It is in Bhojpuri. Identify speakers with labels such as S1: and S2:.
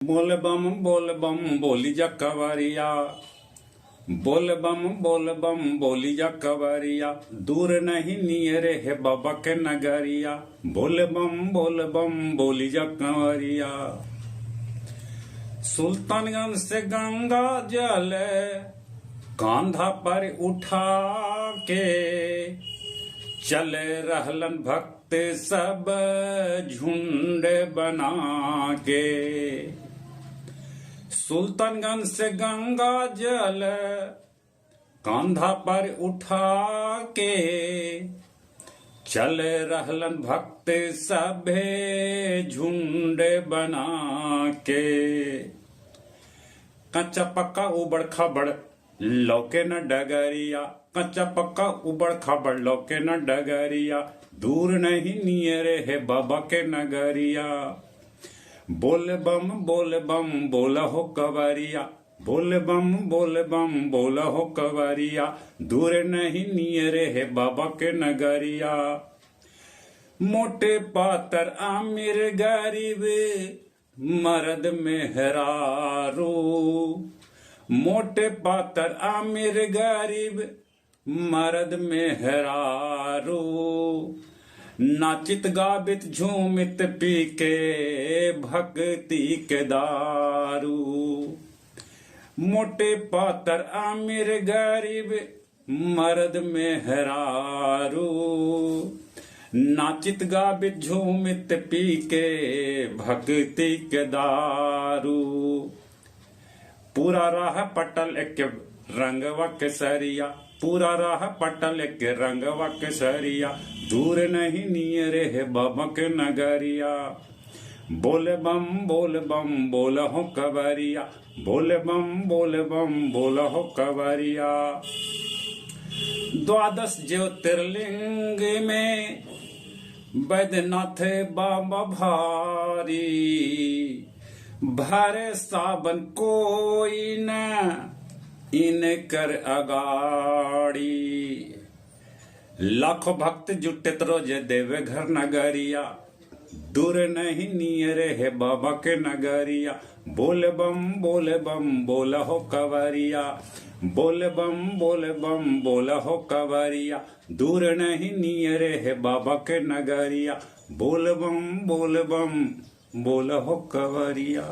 S1: बोल बम बोली जा कवरिया, बोल बम बोली जा कवरिया, दूर नहीं नियर है बाबा के नगरिया। बोल बम बोली जा कवरिया। सुल्तानगंज से गंगा जल कांधा पर उठा के, चले रहलन भक्त सब झुंड बना के। सुल्तानगंज से गंगा जल कांधा पर उठा के, चले रहलन भक्त सभे झुंड बना के। कच्चा पक्का उबड़ खाबड़ लौके न डगरिया, कच्चा पक्का उबड़ खाबड़ लौके न डगरिया, दूर नहीं नियरे है बाबा के नगरिया। बोल बम बोला हो कवरिया, बोल बम बोला हो कवरिया, दूर नहीं नियरे है बाबा के नगरिया। मोटे पातर आमिर गरीब मर्द मेहरारू, मोटे पातर आमिर गरीब मर्द मेहरारू, नाचित गाबित झूमित पी के भक्ति के दारू। मोटे पातर आमिर गरीब मर्द मेहरारू, नाचित गाबित झूमित पी के भक्ति के दारू। पूरा राह पटल एक रंगवा केसरिया, पूरा राह पटल एक रंगवा केसरिया, दूर नहीं नियरे है बाबा के नगरिया। बोल बम बोला हो कवरिया, बोल बम बोला हो कवरिया। द्वादश ज्योतिर्लिंग में बैद्यनाथ बाबा भारी, भरे सावन कोई न इनकर अगाड़ी। लाखों भक्त जुटे रोज देवे घर नगरिया, दूर नहीं नियरे है बाबा के नगरिया। बोल बम बोला हो कवरिया, बोल बम बोला हो कवरिया, दूर नहीं नियरे है बाबा के नगरिया। बोल बम बोला हो कवरिया।